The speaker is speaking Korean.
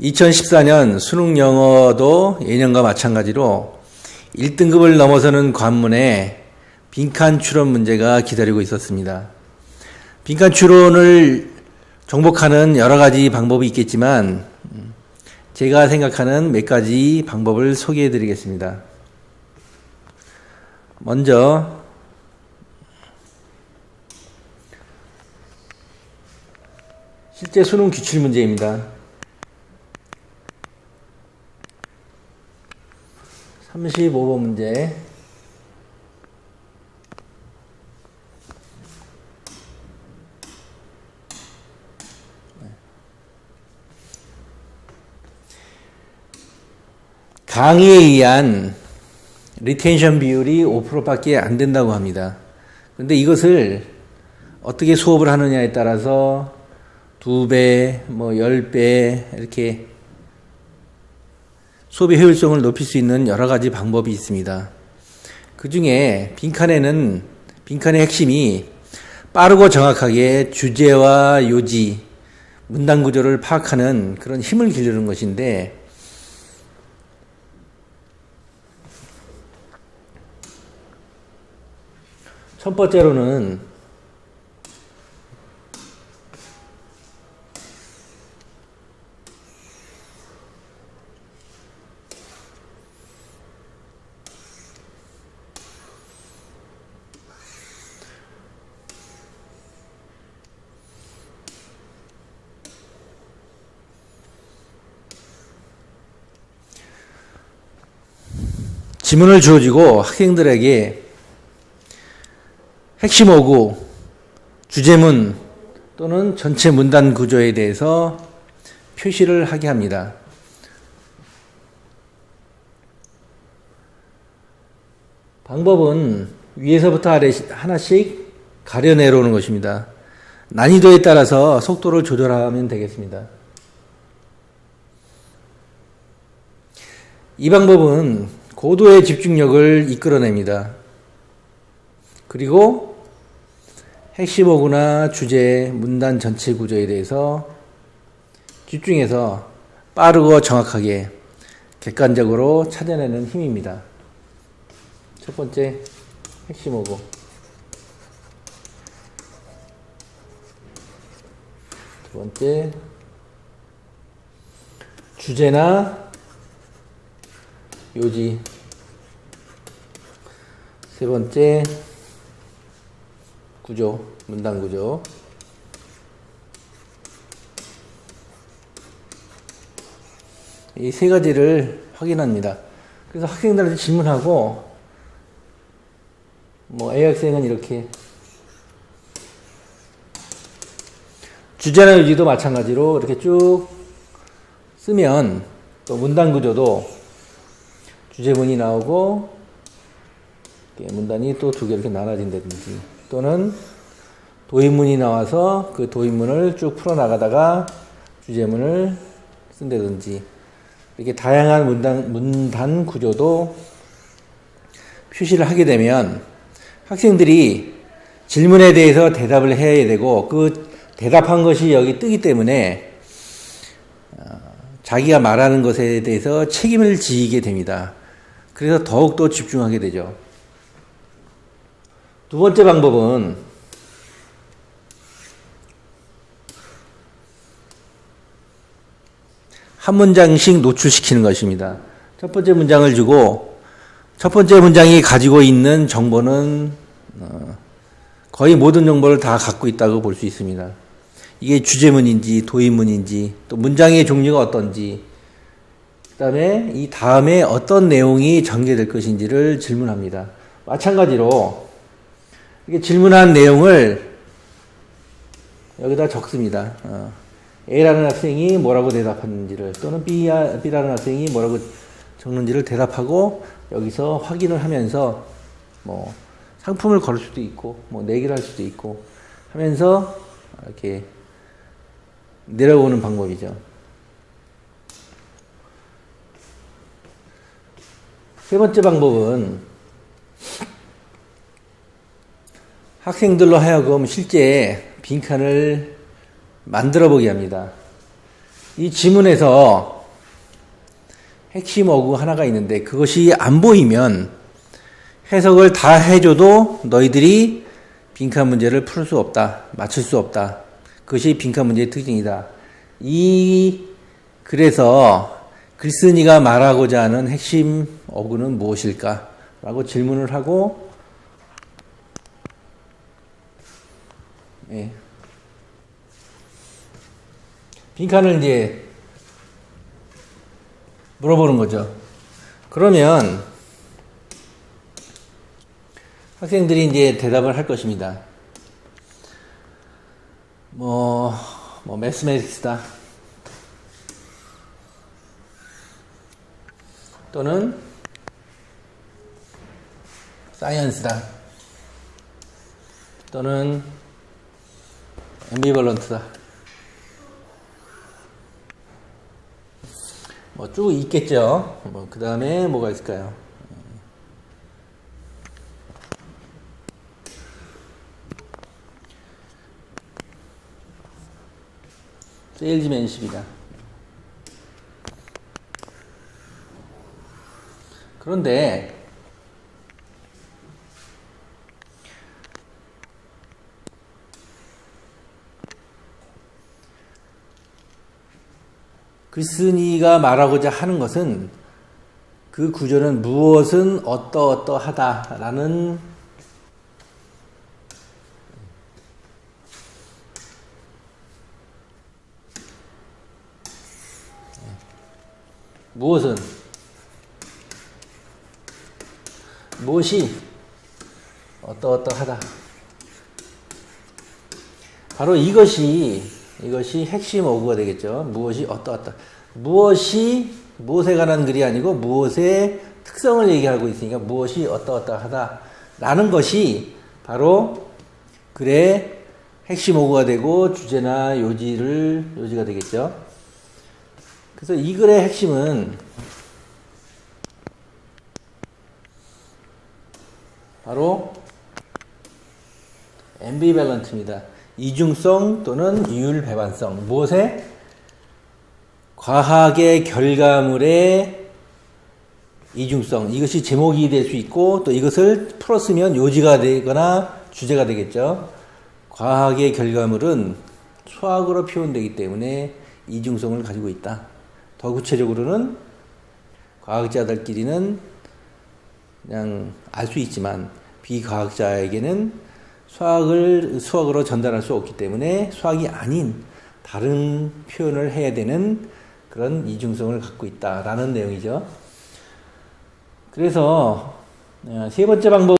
2014년 수능 영어도 예년과 마찬가지로 1등급을 넘어서는 관문에 빈칸 추론 문제가 기다리고 있었습니다. 빈칸 추론을 정복하는 여러 가지 방법이 있겠지만 제가 생각하는 몇 가지 방법을 소개해 드리겠습니다. 먼저 실제 수능 기출 문제입니다. 35번 문제. 강의에 의한 리텐션 비율이 5%밖에 안 된다고 합니다. 그런데 이것을 어떻게 수업을 하느냐에 따라서 2배, 10배 이렇게 수업의 효율성을 높일 수 있는 여러 가지 방법이 있습니다. 그 중에 빈칸의 핵심이 빠르고 정확하게 주제와 요지, 문단 구조를 파악하는 그런 힘을 기르는 것인데 첫 번째로는 지문을 주어지고 학생들에게 핵심 어구, 주제문 또는 전체 문단 구조에 대해서 표시를 하게 합니다. 방법은 위에서부터 아래 하나씩 가려 내려오는 것입니다. 난이도에 따라서 속도를 조절하면 되겠습니다. 이 방법은 고도의 집중력을 이끌어냅니다. 그리고 핵심 어구나 주제, 문단 전체 구조에 대해서 집중해서 빠르고 정확하게 객관적으로 찾아내는 힘입니다. 첫 번째, 핵심 어구. 두 번째, 주제나 요지. 세 번째, 구조, 문단 구조. 이 세 가지를 확인합니다. 그래서 학생들한테 질문하고, A 학생은 이렇게, 주제나 요지도 마찬가지로 이렇게 쭉 쓰면 또 문단 구조도 주제문이 나오고, 문단이 또 두 개 이렇게 나눠진다든지, 또는 도입문이 나와서 그 도입문을 쭉 풀어나가다가 주제문을 쓴다든지 이렇게 다양한 문단 구조도 표시를 하게 되면 학생들이 질문에 대해서 대답을 해야 되고 그 대답한 것이 여기 뜨기 때문에 자기가 말하는 것에 대해서 책임을 지게 됩니다. 그래서 더욱더 집중하게 되죠. 두 번째 방법은 한 문장씩 노출시키는 것입니다. 첫 번째 문장을 주고 첫 번째 문장이 가지고 있는 정보는 거의 모든 정보를 다 갖고 있다고 볼 수 있습니다. 이게 주제문인지 도입문인지 또 문장의 종류가 어떤지 그 다음에 이 다음에 어떤 내용이 전개될 것인지를 질문합니다. 마찬가지로 이게 질문한 내용을 여기다 적습니다. A라는 학생이 뭐라고 대답하는지를 또는 B라는 학생이 뭐라고 적는지를 대답하고 여기서 확인을 하면서 상품을 걸을 수도 있고 내기를 할 수도 있고 하면서 이렇게 내려오는 방법이죠. 세 번째 방법은 학생들로 하여금 실제 빈칸을 만들어 보게 합니다. 이 지문에서 핵심 어구 하나가 있는데 그것이 안 보이면 해석을 다 해줘도 너희들이 빈칸 문제를 풀 수 없다. 맞출 수 없다. 그것이 빈칸 문제의 특징이다. 그래서 글쓴이가 말하고자 하는 핵심 어구는 무엇일까? 라고 질문을 하고, 예. 빈칸을 이제 물어보는 거죠. 그러면 학생들이 이제 대답을 할 것입니다. 매스매틱스다. 또는 사이언스다. 또는 앰비벌런트다. 쭉 있겠죠. 그 다음에 뭐가 있을까요? 세일즈맨십이다. 그런데 글쓴이가 말하고자 하는 것은 그 구조는 무엇은 어떠어떠하다라는 무엇이 어떠어떠하다. 바로 이것이 핵심 어구가 되겠죠. 무엇이 어떠어떠. 무엇에 관한 글이 아니고 무엇의 특성을 얘기하고 있으니까 무엇이 어떠어떠하다라는 것이 바로 글의 핵심 어구가 되고 주제나 요지가 되겠죠. 그래서 이 글의 핵심은 바로 앰비밸런트입니다. 이중성 또는 이율배반성. 무엇에? 과학의 결과물의 이중성. 이것이 제목이 될 수 있고 또 이것을 풀었으면 요지가 되거나 주제가 되겠죠. 과학의 결과물은 수학으로 표현되기 때문에 이중성을 가지고 있다. 더 구체적으로는 과학자들끼리는 그냥 알 수 있지만 비과학자에게는 수학으로 전달할 수 없기 때문에 수학이 아닌 다른 표현을 해야 되는 그런 이중성을 갖고 있다라는 내용이죠. 그래서 세 번째 방법